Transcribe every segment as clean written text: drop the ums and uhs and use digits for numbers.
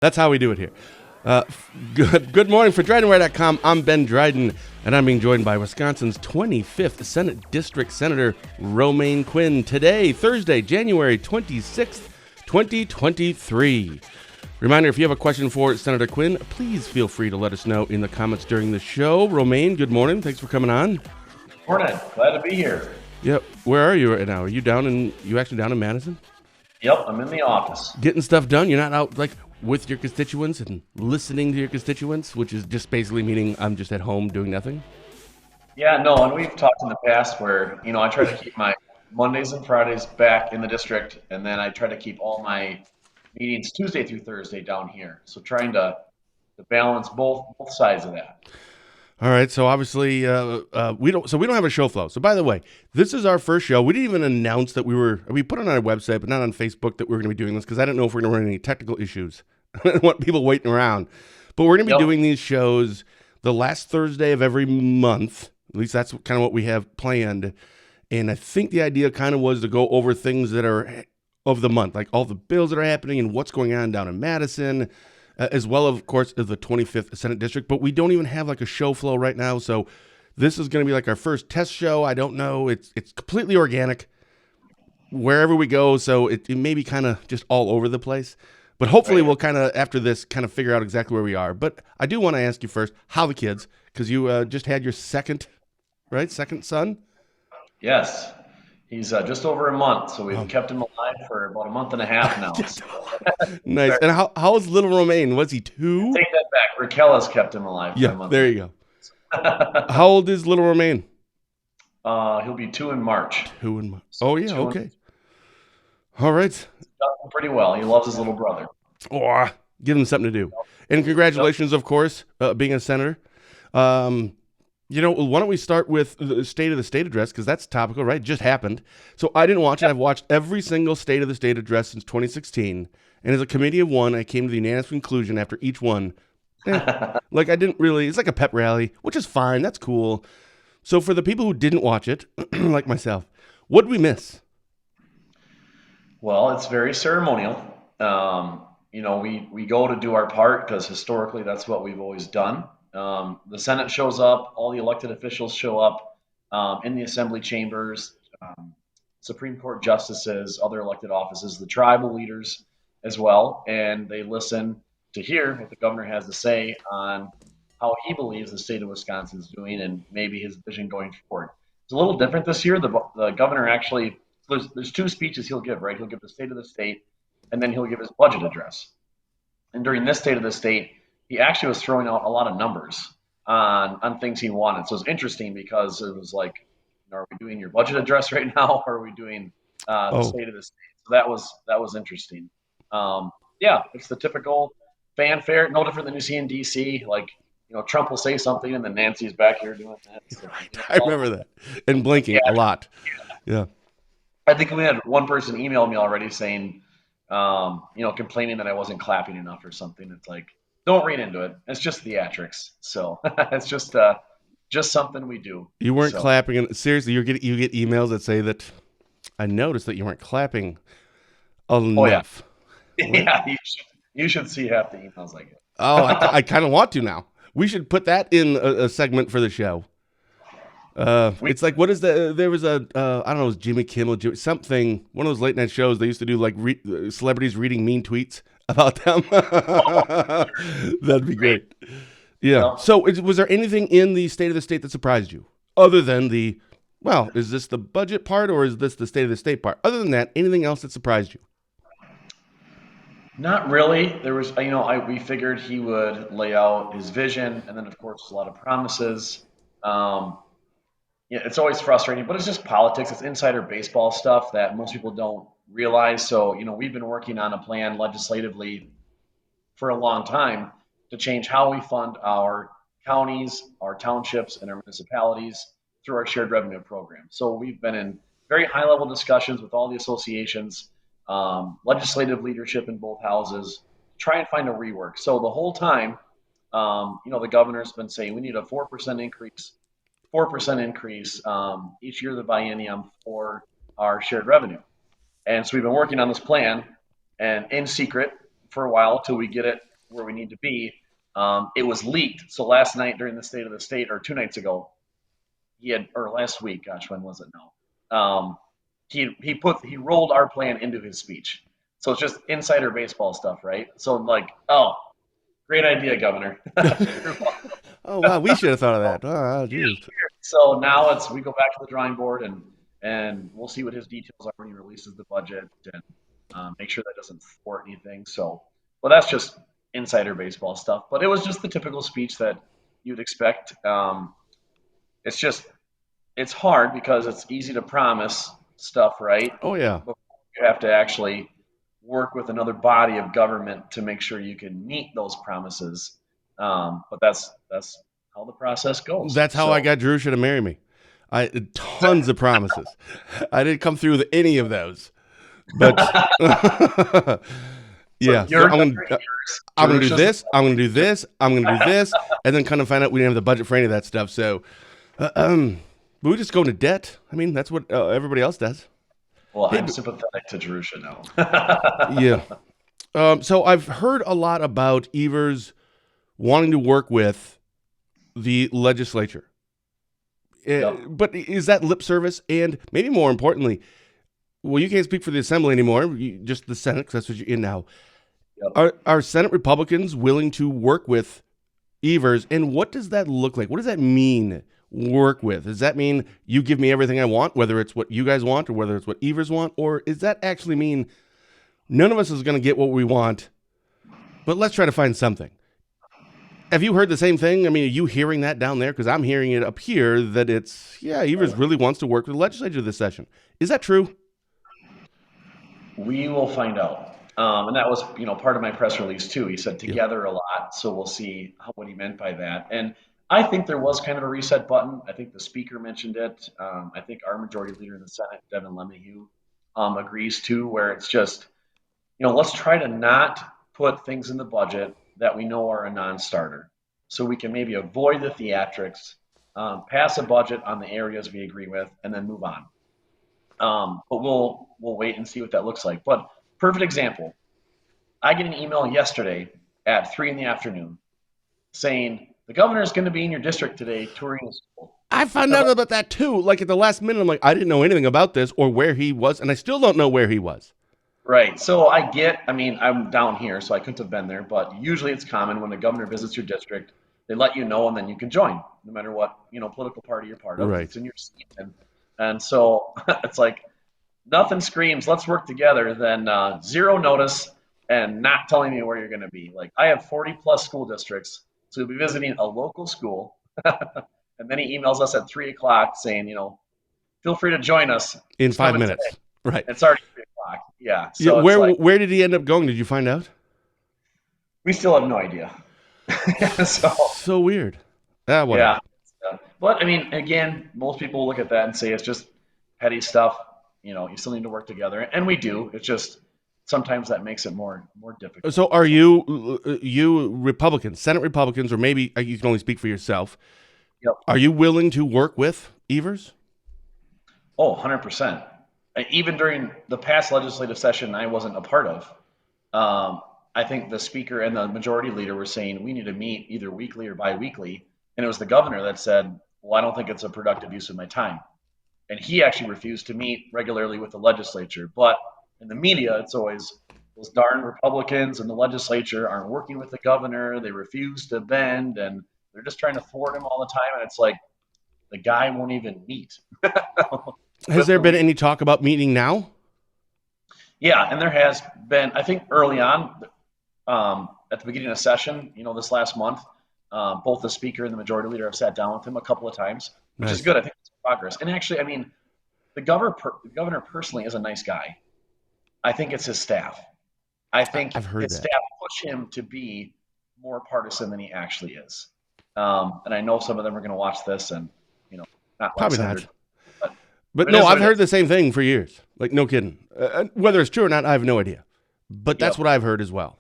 That's how we do it here. Good morning for DrydenWire.com. I'm Ben Dryden, and I'm being joined by Wisconsin's 25th Senate District Senator Romaine Quinn today, Thursday, January 26th, 2023. Reminder, if you have a question for Senator Quinn, please feel free to let us know in the comments during the show. Romaine, good morning. Thanks for coming on. Morning. Glad to be here. Yep. Where are you right now? Are you actually down in Madison? Yep, I'm in the office. Getting stuff done? You're not out like with your constituents and listening to your constituents, which is just basically meaning I'm just at home doing nothing? Yeah, no, and we've talked in the past where, I try to keep my Mondays and Fridays back in the district, and then I try to keep all my meetings Tuesday through Thursday down here. So trying to balance both sides of that. All right, so obviously we don't have a show flow. So by the way, this is our first show. We didn't even announce that we put it on our website, but not on Facebook that we are going to be doing this because I don't know if we're going to run any technical issues. I don't want people waiting around. But we're going to be Yep. doing these shows the last Thursday of every month. At least that's kind of what we have planned. And I think the idea kind of was to go over things that are of the month, like all the bills that are happening and what's going on down in Madison, as well, of course, as the 25th Senate District. But we don't even have like a show flow right now. So this is going to be like our first test show. I don't know. It's completely organic wherever we go. So it may be kind of just all over the place. But hopefully Right. we'll kind of, after this, kind of figure out exactly where we are. But I do want to ask you first, how the kids, because you just had your second son? Yes. He's just over a month, so we've Oh, kept him alive for about a month and a half now. So nice. And how was little Romaine? Was he two? take that back. Raquel has kept him alive for a Yeah, month there and you go. a half. How old is little Romaine? He'll be 2 in March. So Oh, yeah, 2 okay. All right. done pretty well. He loves his little brother. Oh, give him something to do. And Yep. congratulations, of course, being a senator. Um, why don't we start with the State of the State address, because that's topical, right? It just happened. So I didn't watch it. I've watched every single State of the State address since 2016. And as a committee of one, I came to the unanimous conclusion after each one, like I didn't really, it's like a pep rally, which is fine. That's cool. So for the people who didn't watch it, like myself, what did we miss? Well, it's very ceremonial. We go to do our part because historically that's what we've always done. The Senate shows up, all the elected officials show up in the assembly chambers, Supreme Court justices, other elected offices, the tribal leaders as well, and they listen to hear what the governor has to say on how he believes the state of Wisconsin is doing and maybe his vision going forward. It's a little different this year. The governor actually, there's two speeches he'll give, right? He'll give the state of the state, and then he'll give his budget address. And during this state of the state, he actually was throwing out a lot of numbers on things he wanted. So it's interesting because it was like, are we doing your budget address right now, or are we doing the Oh, state of the state? So that was interesting. Yeah, it's the typical fanfare, no different than you see in D.C. Like, Trump will say something, and then Nancy's back here doing that. So, I remember that. And yeah, blinking a lot. Yeah. I think we had one person email me already saying, complaining that I wasn't clapping enough or something. It's like, don't read into it. It's just theatrics. So it's just something we do. You weren't So clapping. And seriously, you get emails that say that I noticed that you weren't clapping oh yeah, enough. What? yeah. You should see half the emails I get. Oh, I kind of want to now. We should put that in a segment for the show. We It's like, what is there was I don't know, it was Jimmy Kimmel, something, one of those late night shows they used to do like celebrities reading mean tweets about them. That'd be great. Yeah. Yep. So was there anything in the State of the State that surprised you other than is this the budget part or is this the State of the State part? Other than that, anything else that surprised you? Not really. There was, we figured he would lay out his vision, and then of course a lot of promises. Um, yeah, it's always frustrating, but it's just politics. It's insider baseball stuff that most people don't realize. So, we've been working on a plan legislatively for a long time to change how we fund our counties, our townships, and our municipalities through our shared revenue program. So we've been in very high level discussions with all the associations, legislative leadership in both houses, try and find a rework. So the whole time, the governor's been saying we need a 4% increase, 4% increase each year of the biennium for our shared revenue. And so we've been working on this plan and in secret for a while till we get it where we need to be. It was leaked. So last night during the State of the State, or 2 nights ago, or last week, gosh, when was it now? He rolled our plan into his speech. So it's just insider baseball stuff, right? So like, oh, great idea, Governor. Oh wow, we should have thought of that. Oh, geez. So now we go back to the drawing board and we'll see what his details are when he releases the budget and make sure that doesn't thwart anything. So, well, that's just insider baseball stuff. But it was just the typical speech that you'd expect. It's just it's hard because it's easy to promise stuff, right? Oh yeah. But you have to actually work with another body of government to make sure you can meet those promises. But that's how the process goes. That's how I got Drusha to marry me. I tons of promises. I didn't come through with any of those. But yeah, so I'm gonna do this. I'm gonna do this. I'm gonna do this, and then kind of find out we didn't have the budget for any of that stuff. So, we just go into debt. I mean, that's what everybody else does. Well, I'm sympathetic to Jerusha now. Yeah. So I've heard a lot about Evers wanting to work with the legislature. Yep. But is that lip service? And maybe more importantly, well, you can't speak for the Assembly anymore, just the Senate, because that's what you're in now. Yep. Are Senate Republicans willing to work with Evers? And what does that look like? What does that mean, work with? Does that mean you give me everything I want, whether it's what you guys want or whether it's what Evers want? Or does that actually mean none of us is going to get what we want, but let's try to find something? Have you heard the same thing? I mean, are you hearing that down there? Because I'm hearing it up here that Evers really wants to work with the legislature this session. Is that true? We will find out. And that was, part of my press release too. He said together a lot, so we'll see what he meant by that. And I think there was kind of a reset button. I think the speaker mentioned it. I think our majority leader in the Senate, Devin LeMahieu, agrees too, where it's just, let's try to not put things in the budget that we know are a non-starter. So we can maybe avoid the theatrics, pass a budget on the areas we agree with, and then move on. But we'll wait and see what that looks like. But perfect example. I get an email yesterday at 3 p.m. saying the governor is going to be in your district today touring the school. I found out about that too. Like at the last minute, I'm like, I didn't know anything about this or where he was, and I still don't know where he was. Right. So I'm down here, so I couldn't have been there, but usually it's common when the governor visits your district, they let you know and then you can join, no matter what, political party you're part of. Right. It's in your seat. And so it's like nothing screams, let's work together, than zero notice and not telling me where you're going to be. Like I have 40 plus school districts, so you'll be visiting a local school. And then he emails us at 3:00 saying, feel free to join us. In 5 minutes. Today. Right. It's already 3:00. Yeah. So where did he end up going? Did you find out? We still have no idea. So weird. Yeah. But again, most people look at that and say it's just petty stuff. You still need to work together, and we do. It's just sometimes that makes it more difficult. So, are you Republicans, Senate Republicans, or maybe you can only speak for yourself? Yep. Are you willing to work with Evers? Oh, 100%. Even during the past legislative session I wasn't a part of, I think the speaker and the majority leader were saying we need to meet either weekly or biweekly. And it was the governor that said, well, I don't think it's a productive use of my time. And he actually refused to meet regularly with the legislature. But in the media, it's always those darn Republicans in the legislature aren't working with the governor. They refuse to bend, and they're just trying to thwart him all the time. And it's like the guy won't even meet. Has there been any talk about meeting now? Yeah, and there has been, I think early on, at the beginning of session, this last month, both the speaker and the majority leader have sat down with him a couple of times, which is good. I think it's progress. And actually, the governor personally is a nice guy. I think it's his staff. I think his staff push him to be more partisan than he actually is. And I know some of them are going to watch this and, not probably not. But no, I've heard the same thing for years. Like, no kidding. Whether it's true or not, I have no idea. But that's what I've heard as well.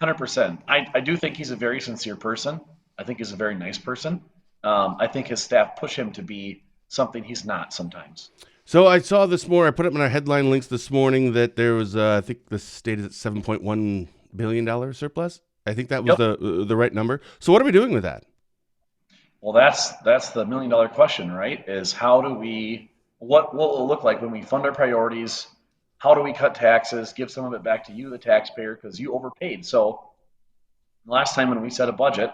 100%. I do think he's a very sincere person. I think he's a very nice person. I think his staff push him to be something he's not sometimes. So I saw this morning, I put up in our headline links this morning that there was, I think the state is at $7.1 billion surplus. I think that was Yep. the right number. So what are we doing with that? Well, that's the $1 million question, right? Is how do we what will it look like when we fund our priorities? How do we cut taxes? Give some of it back to you, the taxpayer, because you overpaid. So last time when we set a budget,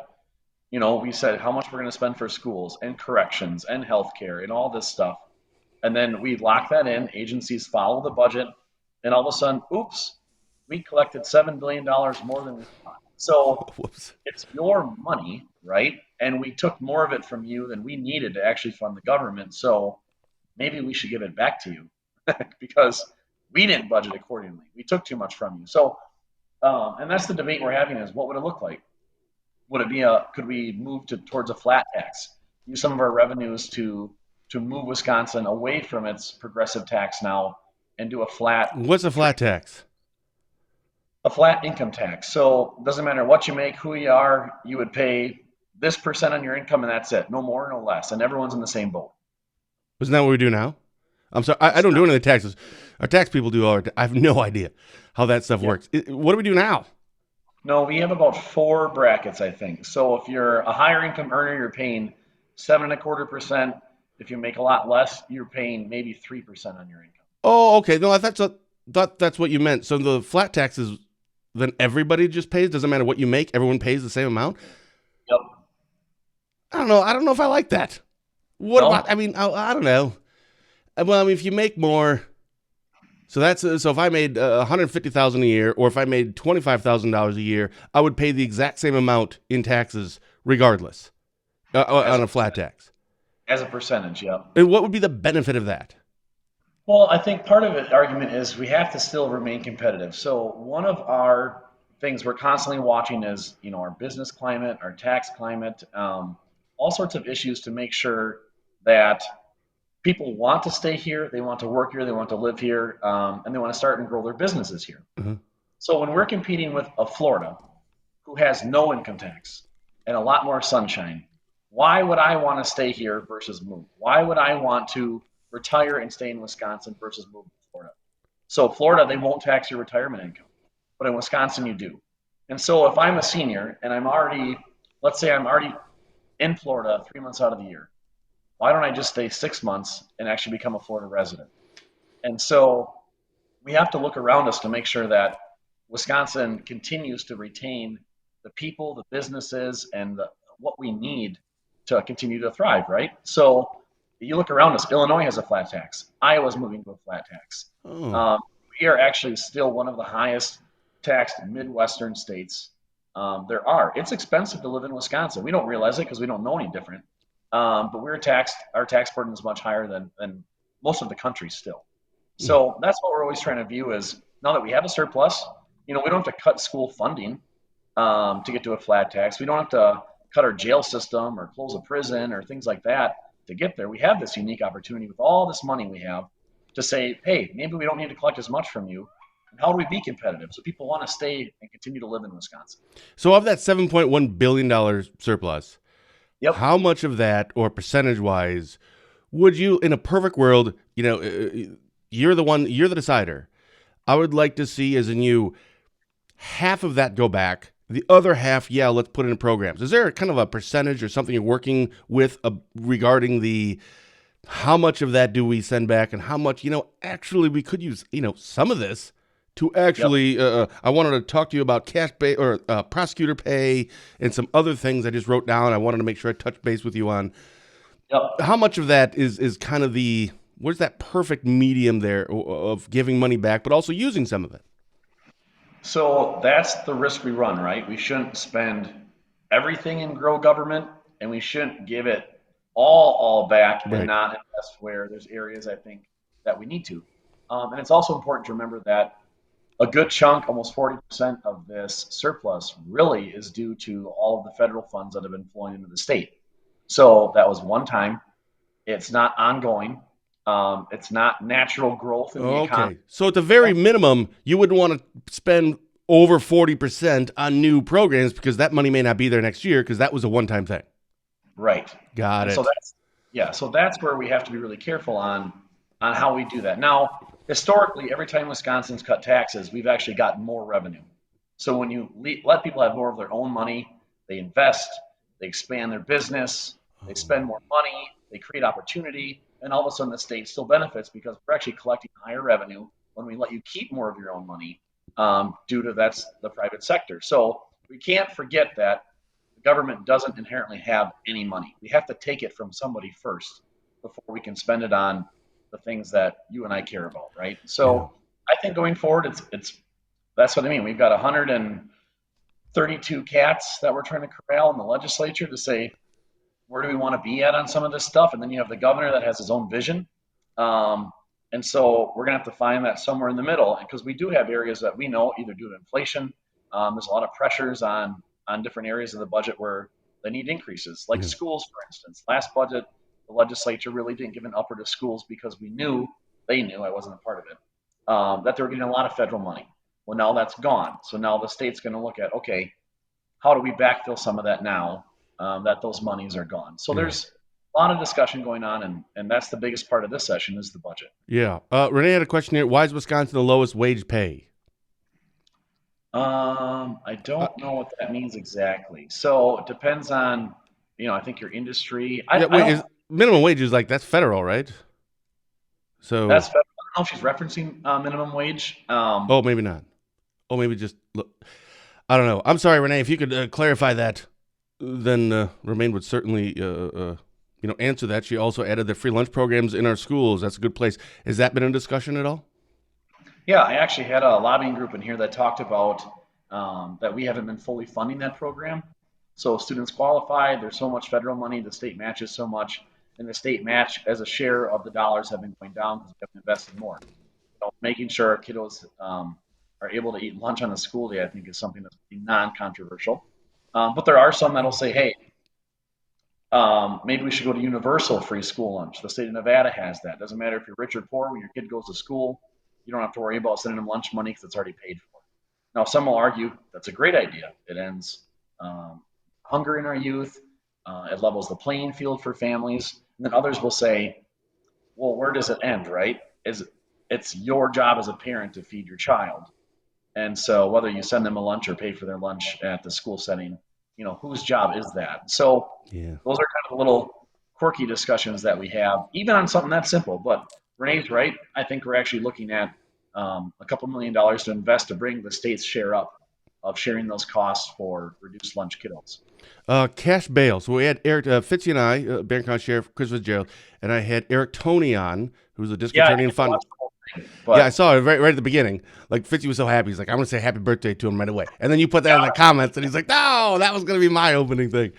we said how much we're going to spend for schools and corrections and healthcare and all this stuff. And then we lock that in, agencies follow the budget, and all of a sudden, oops, we collected $7 billion more than we thought. So Whoops. it's your money, right? And we took more of it from you than we needed to actually fund the government. So maybe we should give it back to you because we didn't budget accordingly. We took too much from you. So, and that's the debate we're having is what would it look like? Would it be could we move towards a flat tax? Use some of our revenues to move Wisconsin away from its progressive tax now and do What's a flat tax? a flat income tax. So it doesn't matter what you make, who you are, you would pay this percent on your income and that's it. No more, no less. And everyone's in the same boat. Isn't that what we do now? I'm sorry, I don't do any of the taxes. Our tax people do I have no idea how that stuff Yeah. works. What do we do now? No, we have about four brackets, I think. So if you're a higher income earner, you're paying 7.25%. If you make a lot less, you're paying maybe 3% on your income. Oh, okay. No, thought that's what you meant. So the flat taxes, then everybody just pays. Doesn't matter what you make. Everyone pays the same amount. Yep. I don't know. I don't know if I like that. What about? No? I mean, I don't know. Well, I mean, if you make more, so if I made 150,000 a year, or if I made $25,000 a year, I would pay the exact same amount in taxes regardless As on a a flat tax. as a percentage, yep. And what would be the benefit of that? Well, I think part of the argument is we have to still remain competitive. So one of our things we're constantly watching is, our business climate, our tax climate, all sorts of issues to make sure that people want to stay here, they want to work here, they want to live here, and they want to start and grow their businesses here. Uh-huh. So when we're competing with a Florida who has no income tax and a lot more sunshine, why would I want to stay here versus move? Why would I want to retire and stay in Wisconsin versus move to Florida? So Florida, they won't tax your retirement income, but in Wisconsin, you do. And so if I'm a senior and let's say I'm already in Florida 3 months out of the year, why don't I just stay 6 months and actually become a Florida resident? And so we have to look around us to make sure that Wisconsin continues to retain the people, the businesses, and what we need to continue to thrive, right? So you look around us, Illinois has a flat tax. Iowa's moving to a flat tax. Oh, Um, we are actually still one of the highest taxed Midwestern states there are. It's expensive to live in Wisconsin. We don't realize it because we don't know any different. But our tax burden is much higher than most of the country still. So that's what we're always trying to view is now that we have a surplus, we don't have to cut school funding to get to a flat tax. We don't have to cut our jail system or close a prison or things like that to get there. We have this unique opportunity with all this money we have to say, hey, maybe we don't need to collect as much from you. And how do we be competitive so people want to stay and continue to live in Wisconsin? so of that $7.1 billion surplus, Yep. how much of that, or percentage wise, would you, in a perfect world, you're the decider. I would like to see, as in you, half of that go back. The other half, yeah, let's put it in programs. Is there kind of a percentage or something you're working with regarding the how much of that do we send back and how much, actually we could use, some of this to Yep. actually, I wanted to talk to you about cash pay or prosecutor pay and some other things I just wrote down. I wanted to make sure I touched base with you on Yep. how much of that is kind of where's that perfect medium there of giving money back, but also using some of it. So that's the risk we run, right? We shouldn't spend everything in grow government, and we shouldn't give it all back and Right. not invest where there's areas I think that we need to. And it's also important to remember that a good chunk, almost 40% of this surplus, really is due to all of the federal funds that have been flowing into the state. So that was one time. It's not ongoing. It's not natural growth in the economy. Okay. So at the very minimum, you wouldn't want to spend over 40% on new programs because that money may not be there next year because that was a one-time thing. Right. Got And so it. that's where we have to be really careful on how we do that. Now, historically, every time Wisconsin's cut taxes, we've actually gotten more revenue. So when you let people have more of their own money, they invest, they expand their business, they spend more money, they create opportunity, and all of a sudden the state still benefits because we're actually collecting higher revenue when we let you keep more of your own money due to that's the private sector. So we can't forget that the government doesn't inherently have any money. We have to take it from somebody first before we can spend it on the things that you and I care about, right? Yeah. So I think going forward, it's that's what I mean. We've got 132 cats that we're trying to corral in the legislature to say where do we want to be at on some of this stuff, and then you have the governor that has his own vision. Um, and so we're going to have to find that somewhere in the middle, because we do have areas that we know either due to inflation, there's a lot of pressures on different areas of the budget where they need increases, like Yeah. schools, for instance. Last budget, the legislature really didn't give an upper to schools because we knew they knew I wasn't a part of it that they were getting a lot of federal money. Well, now that's gone. So now the state's going to look at, okay, how do we backfill some of that now that those monies are gone? So Yeah. there's a lot of discussion going on, and that's the biggest part of this session is the budget. Yeah. Renee had a question here. Why is Wisconsin the lowest wage pay? I Uh, don't know what that means exactly. So it depends on, I think your industry. yeah. I Wait, don't. is minimum wage is like that's federal, right? So, That's I don't know if she's referencing minimum wage. oh, maybe not. Oh, maybe just look. I don't know. I'm sorry, Renee. If you could clarify that, then Romaine would certainly, answer that. She also added the free lunch programs in our schools. That's a good place. Has that been in discussion at all? Yeah, I actually had a lobbying group in here that talked about that we haven't been fully funding that program. So students qualify, there's so much federal money, the state matches so much, and the state match as a share of the dollars have been going down because we haven't invested more. Making sure our kiddos are able to eat lunch on a school day, I think, is something that's non-controversial. But there are some that'll say, hey, maybe we should go to universal free school lunch. The state of Nevada has that. Doesn't matter if you're rich or poor. When your kid goes to school, you don't have to worry about sending them lunch money because it's already paid for. Now, some will argue that's a great idea. It ends hunger in our youth. It levels the playing field for families. And then others will say, well, where does it end, right? It's your job as a parent to feed your child. And so whether you send them a lunch or pay for their lunch at the school setting, whose job is that? So Yeah. those are kind of the little quirky discussions that we have, even on something that simple. But Renee's right. I think we're actually looking at a couple $1 million to invest to bring the state's share up of sharing those costs for reduced lunch kiddos. Cash bail. So we had Eric Fitzy and I, Barron County Sheriff Chris Fitzgerald, and I had Eric Toney on, who's a district Yeah, I attorney in didn't Fund. watch the whole thing, Yeah, I but saw it right at the beginning. Like Fitzy was so happy. He's like, I'm gonna say happy birthday to him right away. And then you put that in the comments, and he's like, no, that was gonna be my opening thing.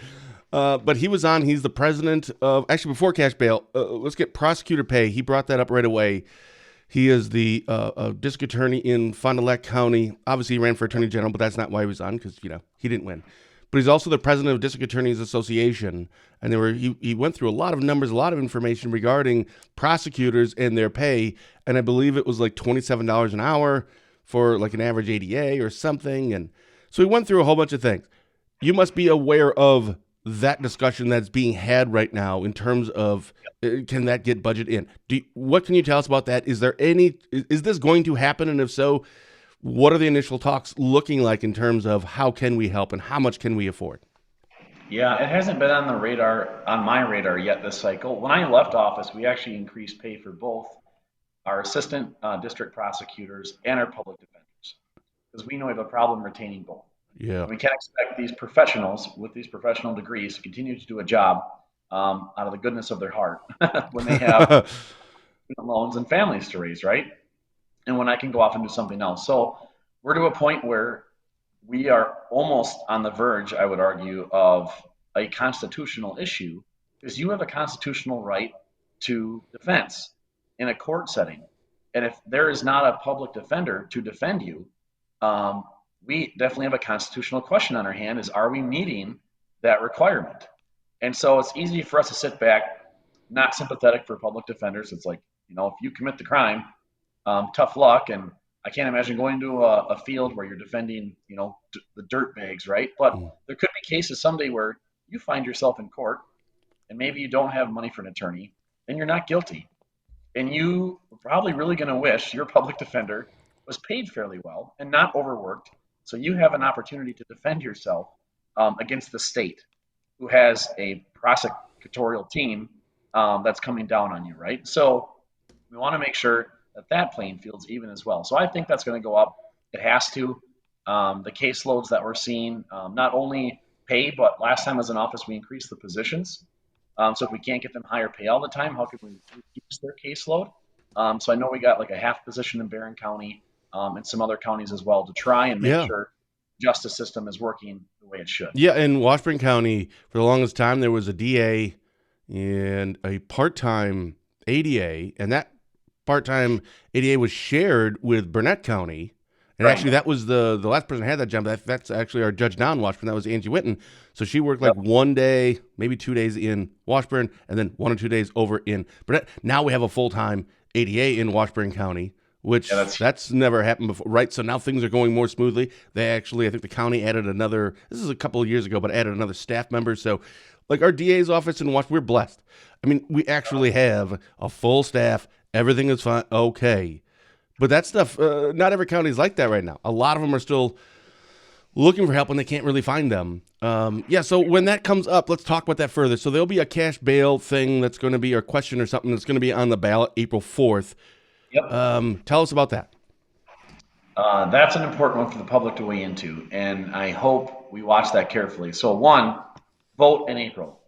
But he was on. He's the president of actually before cash bail. Let's get prosecutor pay. He brought that up right away. He is the district attorney in Fond du Lac County. Obviously, he ran for attorney general, but that's not why he was on because he didn't win. But he's also the president of District Attorneys Association, and he went through a lot of numbers, a lot of information regarding prosecutors and their pay, and I believe it was like $27 an hour for like an average ADA or something, and so he went through a whole bunch of things. You must be aware of that discussion that's being had right now in terms of can that get budget in? What can you tell us about that? Is this going to happen, and if so, what are the initial talks looking like in terms of how can we help and how much can we afford? yeah, it hasn't been on my radar yet this cycle. When I left office, we actually increased pay for both our assistant district prosecutors and our public defenders because we know we have a problem retaining both. Yeah. And we can't expect these professionals with these professional degrees to continue to do a job out of the goodness of their heart when they have loans and families to raise, right? And when I can go off and do something else. So we're to a point where we are almost on the verge, I would argue, of a constitutional issue because you have a constitutional right to defense in a court setting. And if there is not a public defender to defend you, um, we definitely have a constitutional question on our hand is are we meeting that requirement? And so it's easy for us to sit back, not sympathetic for public defenders. It's like, if you commit the crime, tough luck. And I can't imagine going to a field where you're defending, the dirt bags, right? But Mm. there could be cases someday where you find yourself in court and maybe you don't have money for an attorney and you're not guilty. And you are probably really going to wish your public defender was paid fairly well and not overworked So you have an opportunity to defend yourself against the state, who has a prosecutorial team that's coming down on you, right? So we want to make sure that that playing field's even as well. So I think that's going to go up. It has to. The caseloads that we're seeing, not only pay, but last time as an office, we increased the positions. So if we can't get them higher pay all the time, how can we reduce their caseload? So I know we got like a half position in Barron County and some other counties as well to try and make Yeah. sure the justice system is working the way it should. Yeah, in Washburn County, for the longest time, there was a DA and a part-time ADA, and that part-time ADA was shared with Burnett County. And actually, Right. that was the last person who had that job. That's actually our judge now in Washburn. That was Angie Witten. So she worked like Yep. one day, maybe 2 days in Washburn, and then 1 or 2 days over in Burnett. Now we have a full-time ADA in Washburn County, which Yeah, that's that's never happened before, right? So now things are going more smoothly. They actually, I think the county added another. This is a couple of years ago, but added another staff member. So, like our DA's office in Washburn, we're blessed. I mean, we actually have a full staff. Everything is fine. Okay. But that stuff, not every county is like that right now. A lot of them are still looking for help and they can't really find them. Yeah, so when that comes up, let's talk about that further. So there'll be a cash bail thing that's going to be, or question or something that's going to be on the ballot April 4th. Yep. Tell us about that. That's an important one for the public to weigh into, and I hope we watch that carefully. So, one, vote in April.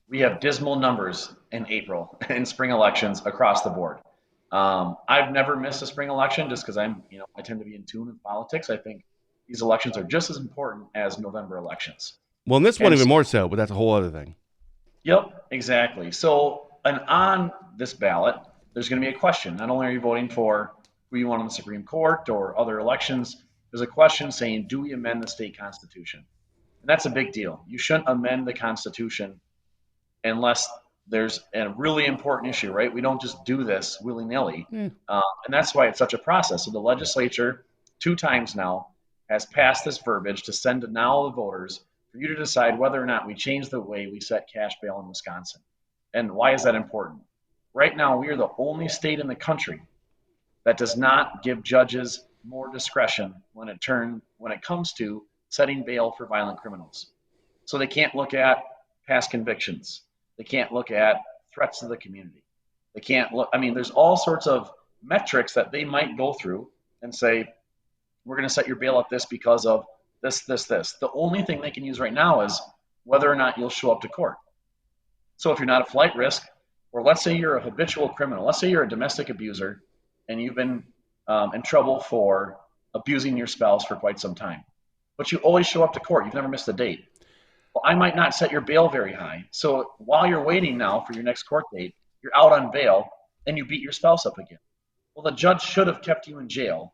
We have dismal numbers in April in spring elections across the board. I've never missed a spring election just because I tend to be in tune with politics. I think these elections are just as important as November elections. Well, in this one, And even more so, but that's a whole other thing. Yep, exactly. So, and on this ballot, there's going to be a question. Not only are you voting for who you want on the Supreme Court or other elections, there's a question saying, do we amend the state constitution? And that's a big deal. You shouldn't amend the Constitution unless there's a really important issue, right? We don't just do this willy nilly. Yeah. And that's why it's such a process. So the legislature, 2 times now, has passed this verbiage to send to now the voters for you to decide whether or not we change the way we set cash bail in Wisconsin. And why is that important? Right now, we are the only state in the country that does not give judges more discretion when it comes to setting bail for violent criminals. So they can't look at past convictions. They can't look at threats to the community. They can't look. I mean, there's all sorts of metrics that they might go through and say, we're going to set your bail at this because of this, this, this. The only thing they can use right now is whether or not you'll show up to court. So if you're not a flight risk, or let's say you're a habitual criminal, let's say you're a domestic abuser and you've been in trouble for abusing your spouse for quite some time, but you always show up to court, you've never missed a date. Well, I might not set your bail very high. So while you're waiting now for your next court date, you're out on bail and you beat your spouse up again. Well, the judge should have kept you in jail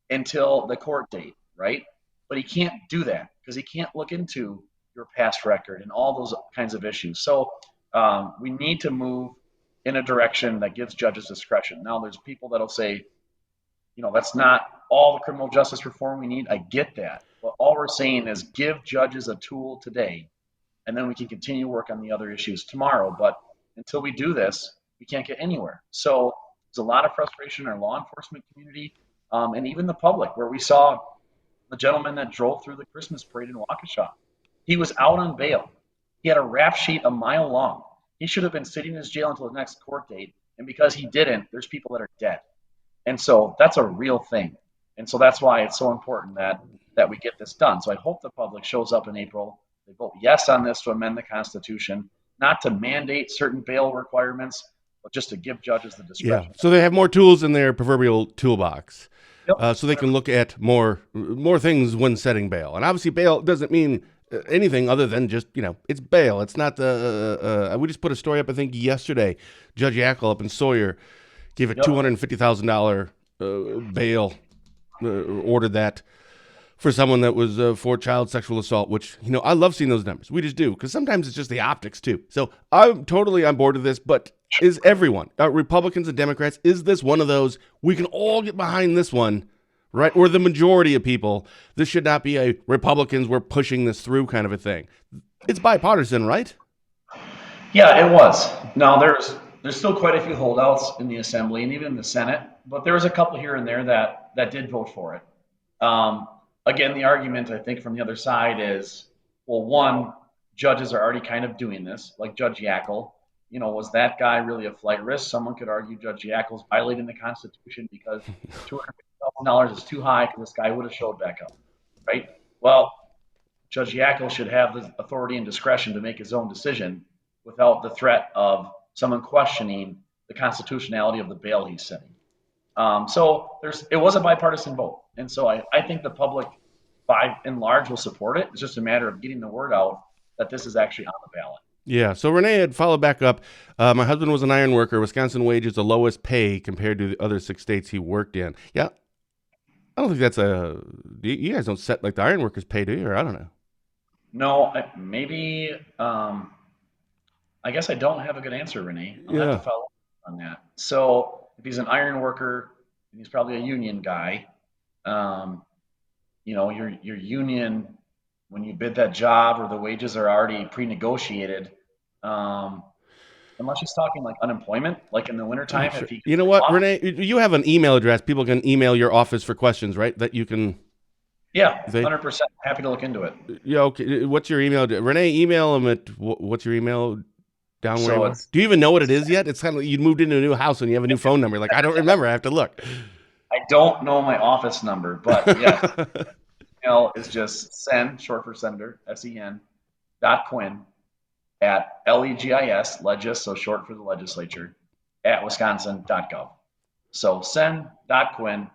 until the court date, right? But he can't do that because he can't look into your past record and all those kinds of issues. So we need to move in a direction that gives judges discretion. Now, there's people that'll say, that's not all the criminal justice reform we need. I get that. But all we're saying is give judges a tool today, and then we can continue work on the other issues tomorrow. But until we do this, we can't get anywhere. So there's a lot of frustration in our law enforcement community and even the public, where we saw the gentleman that drove through the Christmas parade in Waukesha. He was out on bail. He had a rap sheet a mile long. He should have been sitting in his jail until the next court date. And because he didn't, there's people that are dead. And so that's a real thing. And so that's why it's so important that we get this done. So I hope the public shows up in April. They vote yes on this to amend the Constitution, not to mandate certain bail requirements, but just to give judges the Yeah. discretion. So they have more tools in their proverbial toolbox. Yep. So they can look at more things when setting bail. And obviously, bail doesn't mean anything other than just, it's bail. It's not we just put a story up, I think, yesterday. Judge Yackel up in Sawyer gave a Yep. $250,000 bail, ordered that for someone that was for child sexual assault, which, I love seeing those numbers. We just do, because sometimes it's just the optics, too. So I'm totally on board with this, but is everyone, Republicans and Democrats, is this one of those, we can all get behind this one, right? Or the majority of people, this should not be a Republicans, we're pushing this through kind of a thing. It's bipartisan, right? Yeah, it was. Now there's still quite a few holdouts in the Assembly and even in the Senate, but there was a couple here and there that did vote for it. again, the argument I think from the other side is, well, one, judges are already kind of doing this, like Judge Yackel. Was that guy really a flight risk? Someone could argue Judge Yackel's violating the Constitution because $250,000 is too high because this guy would have showed back up, right? Well, Judge Yackel should have the authority and discretion to make his own decision without the threat of someone questioning the constitutionality of the bail he's setting. So it was a bipartisan vote, and so I think the public, by and large, will support it. It's just a matter of getting the word out that this is actually on the ballot. Yeah. So Renee had followed back up. My husband was an iron worker. Wisconsin wage is the lowest pay compared to the other 6 states he worked in. Yeah. I don't think that's you guys don't set like the iron workers pay, do you? Or I don't know. No, maybe. I guess I don't have a good answer, Renee. I'll have to follow up on that. So if he's an iron worker, and he's probably a union guy. Your union, when you bid that job or the wages are already pre-negotiated, unless he's talking like unemployment, like in the wintertime. Sure. You know what, Renee? You have an email address. People can email your office for questions, right? That you can. Yeah, 100%. Happy to look into it. Yeah, okay. What's your email? Renee, email them at what's your email down where you are? Do you even know what it is yet? It's kind of like you moved into a new house and you have a new phone number. Like, I don't remember. I have to look. I don't know my office number, but yes. Email is just sen, short for senator, SEN, .Quinn at LEGIS, legis, so short for the legislature, at wisconsin.gov. So sen.Quinn.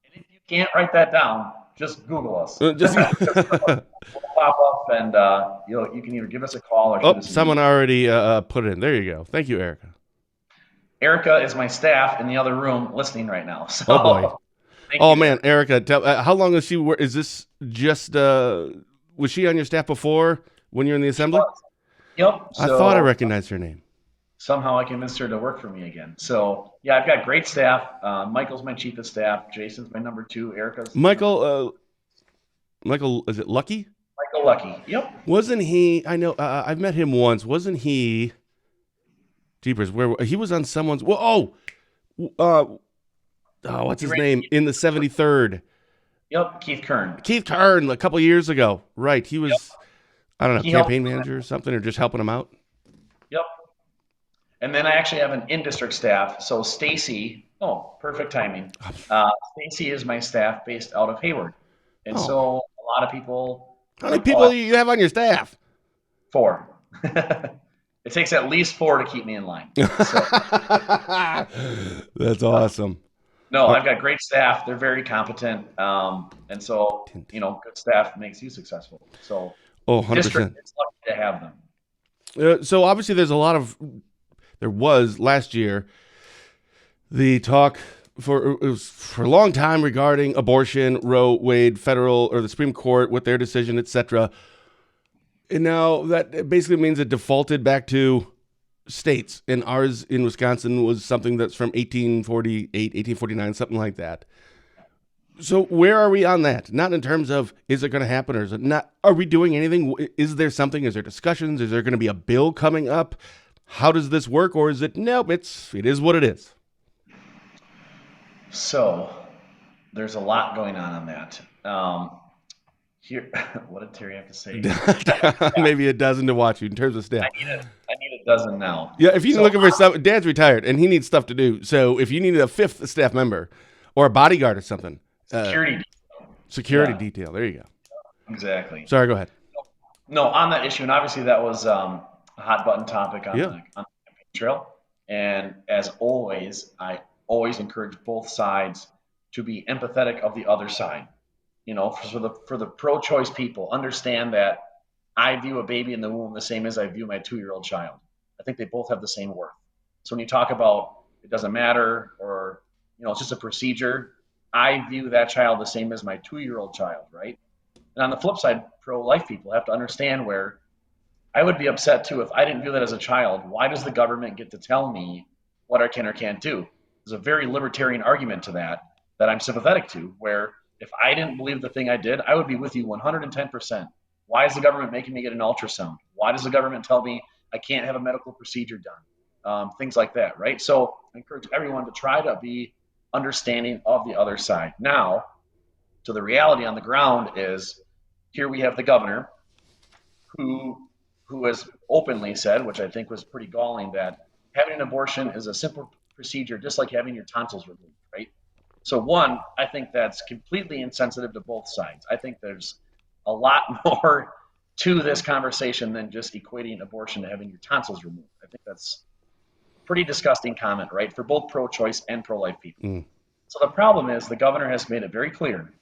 And if you can't write that down, just Google us. We'll pop up, and you can either give us a call or someone already put it in. There you go. Thank you, Erica. Erica is my staff in the other room listening right now. So, oh boy. Oh man, Erica, how long is she? Is this just? Was she on your staff before when you're in the assembly? Yep. I thought I recognized her name. Somehow I convinced her to work for me again. So yeah, I've got great staff. Michael's my chief of staff. Jason's my number 2. Erica's Michael. Is it Lucky? Michael Lucky. Yep. Wasn't he? I know. I've met him once. Wasn't he? Jeepers, where he was on someone's. What's his name? In the 73rd. Yep, Keith Kern. Keith Kern, a couple years ago. Right. He was, yep. I don't know, campaign manager or something, or just helping him out. Yep. And then I actually have an in-district staff. So Stacy, perfect timing. Stacy is my staff based out of Hayward. And so a lot of people. How many people do you have on your staff? 4. It takes at least 4 to keep me in line. So. That's awesome. No, I've got great staff. They're very competent. And so, good staff makes you successful. So, 100%. District is lucky to have them. So obviously there was last year the talk for a long time regarding abortion, Roe, Wade, federal or the Supreme Court with their decision, etc. And now that basically means it defaulted back to states, and ours in Wisconsin was something that's from 1848, 1849, something like that. So where are we on that? Not in terms of is it going to happen or is it not? Are we doing anything? Is there something? Is there discussions? Is there going to be a bill coming up? How does this work? Or is it, nope, it is what it is? So there's a lot going on that. Here, what did Terry have to say? Maybe a dozen to watch you in terms of staff. I need a dozen now. Yeah, if you're looking for stuff, Dad's retired and he needs stuff to do. So if you need a 5th staff member or a bodyguard or something. Security detail. There you go. Exactly. Sorry, go ahead. No, on that issue, and obviously that was a hot button topic on the campaign trail. And as always, I always encourage both sides to be empathetic of the other side. For the pro-choice people, understand that I view a baby in the womb the same as I view my 2-year-old child. I think they both have the same worth. So when you talk about it doesn't matter or it's just a procedure, I view that child the same as my 2-year-old child, right? And on the flip side, pro-life people have to understand where I would be upset too if I didn't view that as a child. Why does the government get to tell me what I can or can't do? There's a very libertarian argument to that I'm sympathetic to, where if I didn't believe the thing I did, I would be with you 110%. Why is the government making me get an ultrasound? Why does the government tell me I can't have a medical procedure done? Things like that, right? So I encourage everyone to try to be understanding of the other side. Now, to the reality on the ground is here we have the governor who has openly said, which I think was pretty galling, that having an abortion is a simple procedure, just like having your tonsils removed, right? So one, I think that's completely insensitive to both sides. I think there's a lot more to this conversation than just equating abortion to having your tonsils removed. I think that's a pretty disgusting comment, right, for both pro-choice and pro-life people. Mm. So the problem is the governor has made it very clear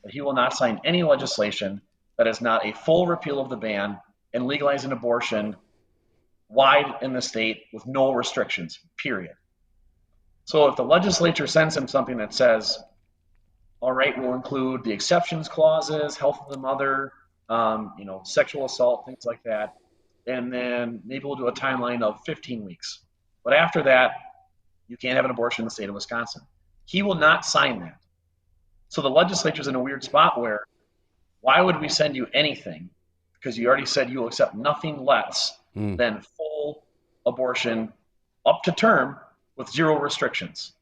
that he will not sign any legislation that is not a full repeal of the ban and legalizing abortion wide in the state with no restrictions, period. So if the legislature sends him something that says, all right, we'll include the exceptions clauses, health of the mother, sexual assault, things like that, and then maybe we'll do a timeline of 15 weeks. But after that, you can't have an abortion in the state of Wisconsin. He will not sign that. So the legislature's in a weird spot where why would we send you anything? Because you already said you will accept nothing less than full abortion up to term with zero restrictions.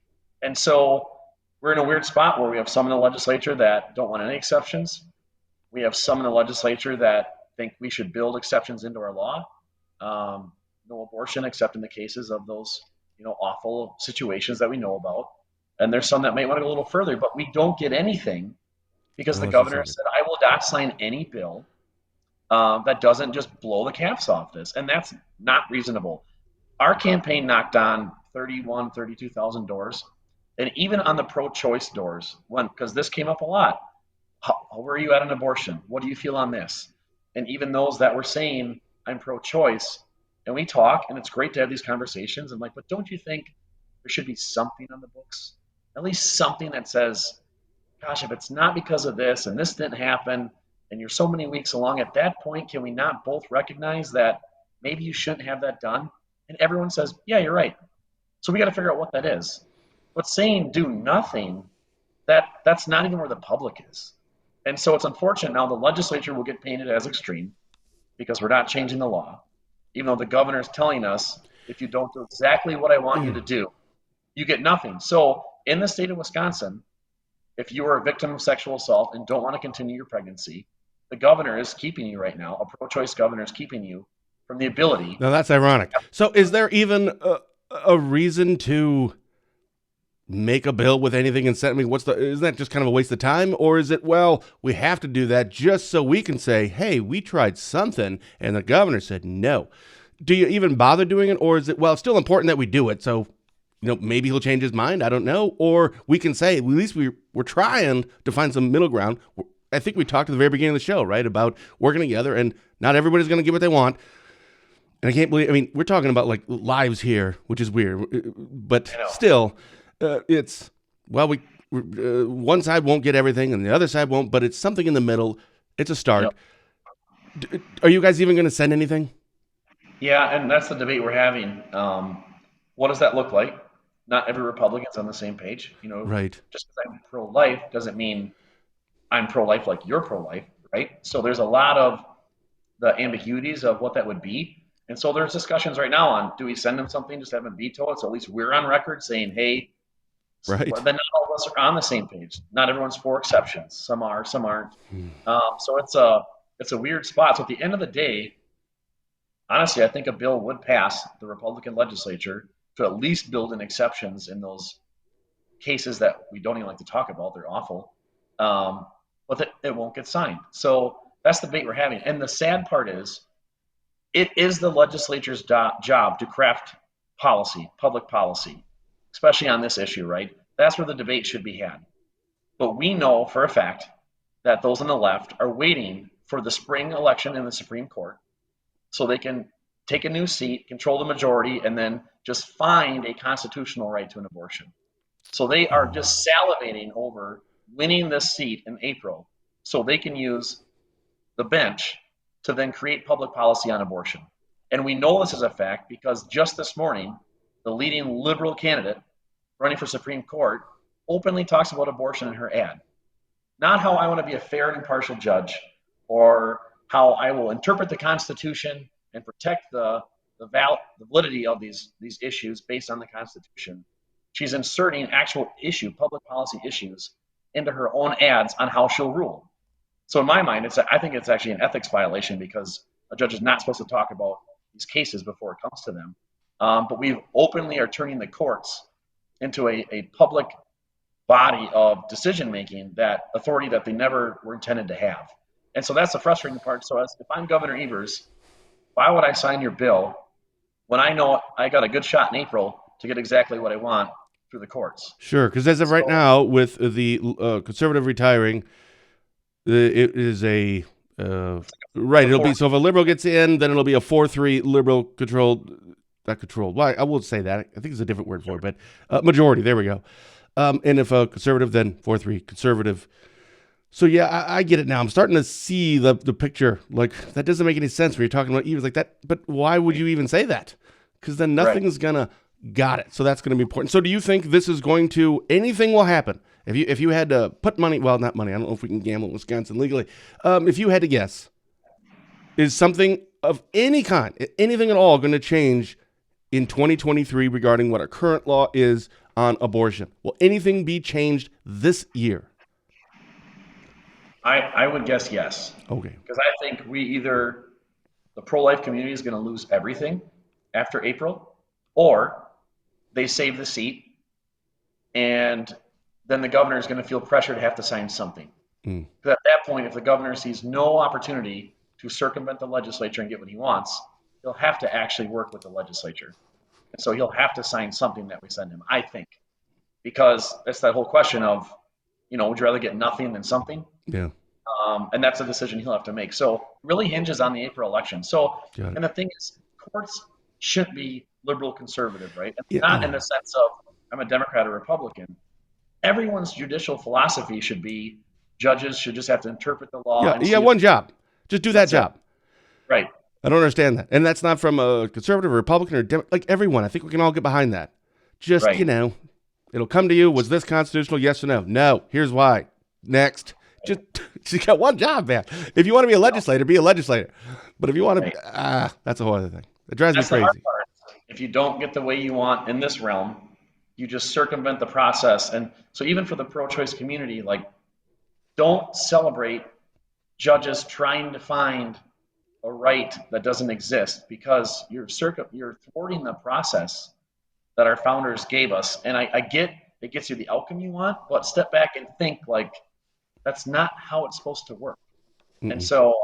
And so we're in a weird spot where we have some in the legislature that don't want any exceptions. We have some in the legislature that think we should build exceptions into our law. No abortion except in the cases of those, awful situations that we know about. And there's some that might want to go a little further, but we don't get anything because the governor said, I will not sign any bill that doesn't just blow the caps off this. And that's not reasonable. Our campaign knocked on 32,000 doors. And even on the pro-choice doors, because this came up a lot, where are you at an abortion? What do you feel on this? And even those that were saying, I'm pro-choice, and we talk, and it's great to have these conversations. I'm like, but don't you think there should be something on the books? At least something that says, gosh, if it's not because of this, and this didn't happen, and you're so many weeks along, at that point, can we not both recognize that maybe you shouldn't have that done? And everyone says, yeah, you're right. So we got to figure out what that is. But saying do nothing, that's not even where the public is. And so it's unfortunate now the legislature will get painted as extreme because we're not changing the law, even though the governor is telling us if you don't do exactly what I want you to do, you get nothing. So in the state of Wisconsin, if you are a victim of sexual assault and don't want to continue your pregnancy, the governor is keeping you right now. A pro-choice governor is keeping you from the ability. Now that's ironic. So is there even a reason to make a bill with anything and send? I mean, isn't that just kind of a waste of time? Or is it, well, we have to do that just so we can say, hey, we tried something and the governor said no. Do you even bother doing it? Or is it, well, it's still important that we do it, so maybe he'll change his mind. I don't know. Or we can say, at least we're trying to find some middle ground. I think we talked at the very beginning of the show, right, about working together, and not everybody's going to get what they want. And I can't believe, we're talking about like lives here, which is weird, but still, it's, well, one side won't get everything and the other side won't, but it's something in the middle. It's a start. Yep. Are you guys even going to send anything? Yeah, and that's the debate we're having. What does that look like? Not every Republican's on the same page. Right. Just because I'm pro-life doesn't mean I'm pro-life like you're pro-life, right? So there's a lot of the ambiguities of what that would be. And so there's discussions right now on, do we send them something, just have them veto it? So at least we're on record saying, hey, right. Then not all of us are on the same page. Not everyone's for exceptions. Some are, some aren't. So it's a weird spot. So at the end of the day, honestly, I think a bill would pass the Republican legislature to at least build in exceptions in those cases that we don't even like to talk about. They're awful. But it won't get signed. So that's the debate we're having. And the sad part is, it is the legislature's job to craft policy, public policy, especially on this issue, right? That's where the debate should be had. But we know for a fact that those on the left are waiting for the spring election in the Supreme Court so they can take a new seat, control the majority, and then just find a constitutional right to an abortion. So they are just salivating over winning this seat in April so they can use the bench to then create public policy on abortion. And we know this is a fact because just this morning, the leading liberal candidate running for Supreme Court openly talks about abortion in her ad. Not how I want to be a fair and impartial judge or how I will interpret the Constitution and protect the validity of these issues based on the Constitution. She's inserting actual public policy issues into her own ads on how she'll rule. So in my mind, I think it's actually an ethics violation because a judge is not supposed to talk about these cases before it comes to them. But we openly are turning the courts into a public body of decision making, that authority that they never were intended to have. And so that's the frustrating part. So if I'm Governor Evers, why would I sign your bill when I know I got a good shot in April to get exactly what I want through the courts? Sure, because as of right now, with the conservative retiring, it is a right. It'll be so if a liberal gets in, then it'll be a 4-3 liberal controlled. Not controlled. Well, I won't say that. I think it's a different word for it, but majority. There we go. And if a conservative, then 4-3 conservative. So yeah, I get it now. I'm starting to see the picture. Like, that doesn't make any sense when you're talking about Evers like that. But why would you even say that? Because then nothing's gonna got it. So that's gonna be important. So do you think this is going to anything will happen if you had to put money? Well, not money. I don't know if we can gamble in Wisconsin legally. If you had to guess, is something of any kind, anything at all, going to change in 2023 regarding what our current law is on abortion? Will anything be changed this year? I would guess yes. Okay. Because I think the pro-life community is going to lose everything after April, or they save the seat, and then the governor is going to feel pressure to have to sign something. Because at that point, if the governor sees no opportunity to circumvent the legislature and get what he wants, he'll have to actually work with the legislature. And so he'll have to sign something that we send him, I think. Because it's that whole question of, would you rather get nothing than something? Yeah. And that's a decision he'll have to make. So it really hinges on the April election. So, and the thing is, courts shouldn't be liberal conservative, right? And not in the sense of I'm a Democrat or Republican. Everyone's judicial philosophy should be judges should just have to interpret the law. Yeah, one job. Just do that job. Right. I don't understand that. And that's not from a conservative or Republican or like everyone. I think we can all get behind that. Just, it'll come to you. Was this constitutional? Yes or no? No. Here's why. Next. Just got one job, man. If you want to be a legislator, be a legislator. But if you want to, that's a whole other thing. It drives me crazy. The hard part. If you don't get the way you want in this realm, you just circumvent the process. And so even for the pro-choice community, like, don't celebrate judges trying to find a right that doesn't exist, because you're thwarting the process that our founders gave us. And I get it gets you the outcome you want, but step back and think, like, that's not how it's supposed to work. And so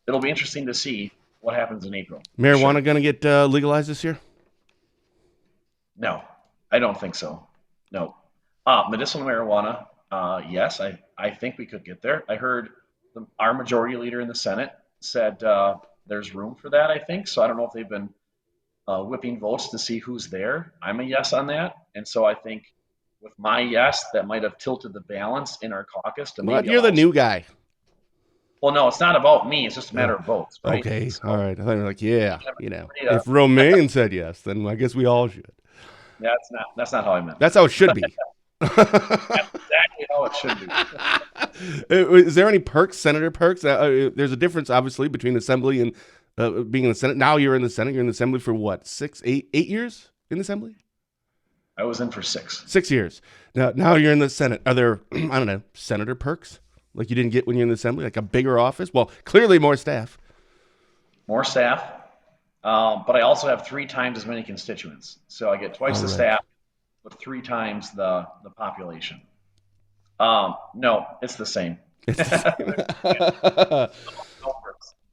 it'll be interesting to see what happens in April. Marijuana going to get legalized this year? No, I don't think so. No. Medicinal marijuana, yes, I think we could get there. I heard our majority leader in the Senate said there's room for that, I think. So I don't know if they've been whipping votes to see who's there. I'm a yes on that. And so I think with my yes, that might have tilted the balance in our caucus. You're the new guy. Well, no, it's not about me. It's just a matter of votes. Right? Okay, so, all right. I thought you were like, if Romaine said yes, then I guess we all should. That's not how I meant it. That's how it should be. That's exactly how it should be. Is there any perks, senator perks? There's a difference, obviously, between assembly and being in the Senate. Now you're in the Senate. You're in the assembly for what, 8 years in the assembly? I was in for 6. 6 years. Now you're in the Senate. Are there, I don't know, senator perks like you didn't get when you're in the assembly, like a bigger office? Well, clearly more staff. More staff, but I also have 3 times as many constituents. So I get twice the staff, but 3 times the population. No, it's the same.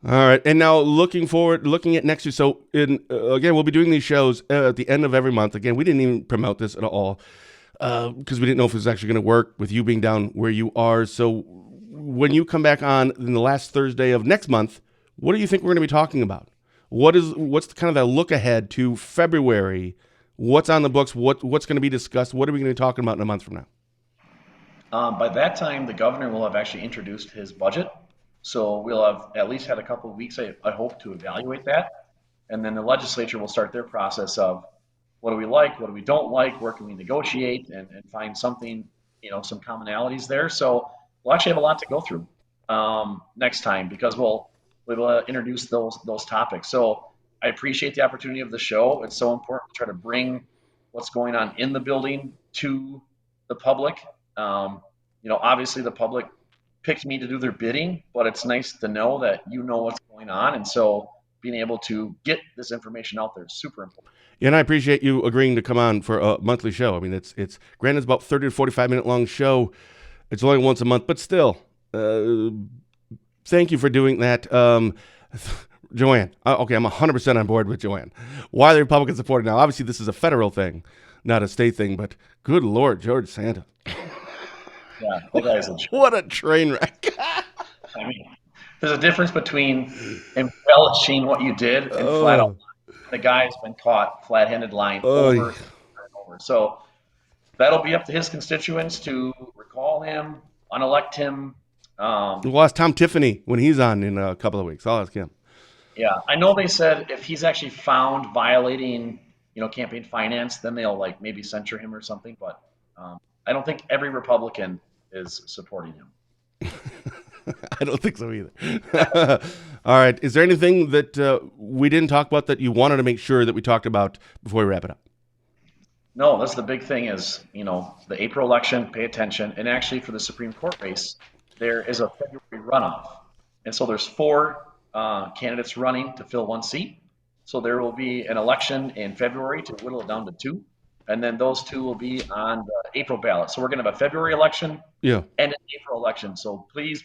All right. And now looking at next year. So again, we'll be doing these shows at the end of every month. Again, we didn't even promote this at all because we didn't know if it was actually going to work with you being down where you are. So when you come back on in the last Thursday of next month, what do you think we're going to be talking about? What's kind of the look ahead to February? What's on the books? What's going to be discussed? What are we going to be talking about in a month from now? By that time, the governor will have actually introduced his budget. So we'll have at least had a couple of weeks, I hope, to evaluate that. And then the legislature will start their process of what do we like, what do we don't like, where can we negotiate and find something, some commonalities there. So we'll actually have a lot to go through next time because we'll introduce those topics. So I appreciate the opportunity of the show. It's so important to try to bring what's going on in the building to the public. Obviously the public picked me to do their bidding, but it's nice to know that what's going on. And so being able to get this information out there is super important. Yeah, and I appreciate you agreeing to come on for a monthly show. I mean, it's granted it's about 30 to 45-minute long show. It's only once a month, but still, thank you for doing that. Joanne, okay, I'm 100% on board with Joanne. Why the Republicans supported now? Obviously, this is a federal thing, not a state thing, but good Lord, George Santa. Yeah, the guy's a What a train wreck. I mean, there's a difference between embellishing what you did and flat out lying. The guy's been caught flat-handed lying over and over. So that'll be up to his constituents to recall him, unelect him. We'll ask Tom Tiffany when he's on in a couple of weeks. I'll ask him. Yeah, I know they said if he's actually found violating, campaign finance, then they'll maybe censure him or something. But I don't think every Republican is supporting him. I don't think so either. All right. Is there anything that we didn't talk about that you wanted to make sure that we talked about before we wrap it up? No, that's the big thing is, the April election, pay attention. And actually for the Supreme Court race, there is a February runoff. And so there's 4 candidates running to fill 1 seat. So there will be an election in February to whittle it down to 2. And then those 2 will be on the April ballot. So we're going to have a February election and an April election. So please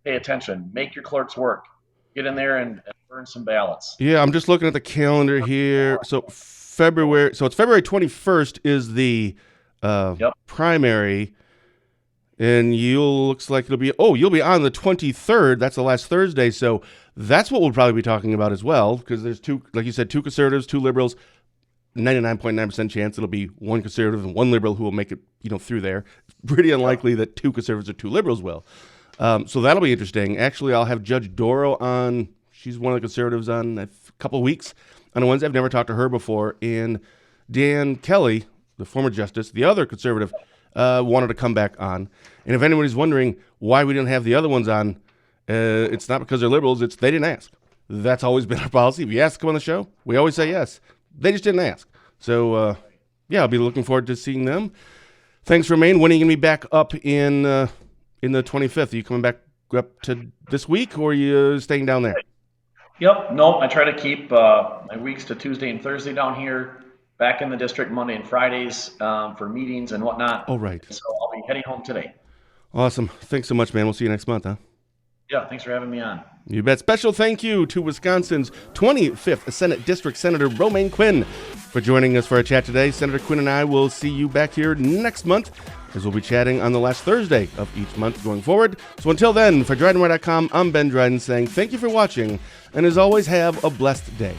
pay attention. Make your clerks work. Get in there and burn some ballots. Yeah, I'm just looking at the calendar here. So it's February 21st is the primary. And looks like you'll be on the 23rd. That's the last Thursday. So that's what we'll probably be talking about as well. Because there's 2, like you said, 2 conservatives, 2 liberals. 99.9% chance it'll be 1 conservative and 1 liberal who will make it, through there. It's pretty unlikely that 2 conservatives or 2 liberals will. So that'll be interesting. Actually, I'll have Judge Doro on. She's one of the conservatives on a couple of weeks on a Wednesday. I've never talked to her before. And Dan Kelly, the former justice, the other conservative, wanted to come back on. And if anybody's wondering why we didn't have the other ones on, it's not because they're liberals. It's they didn't ask. That's always been our policy. If you ask to come on the show, we always say yes. They just didn't ask. So, I'll be looking forward to seeing them. Thanks, Romaine. When are you going to be back up in the 25th? Are you coming back up to this week, or are you staying down there? Yep. No, I try to keep my weeks to Tuesday and Thursday down here, back in the district Monday and Fridays for meetings and whatnot. Oh, right. So I'll be heading home today. Awesome. Thanks so much, man. We'll see you next month, huh? Yeah, thanks for having me on. You bet. Special thank you to Wisconsin's 25th Senate District Senator Romaine Quinn for joining us for a chat today. Senator Quinn and I will see you back here next month, as we'll be chatting on the last Thursday of each month going forward. So until then, for DrydenWire.com, I'm Ben Dryden saying thank you for watching, and as always, have a blessed day.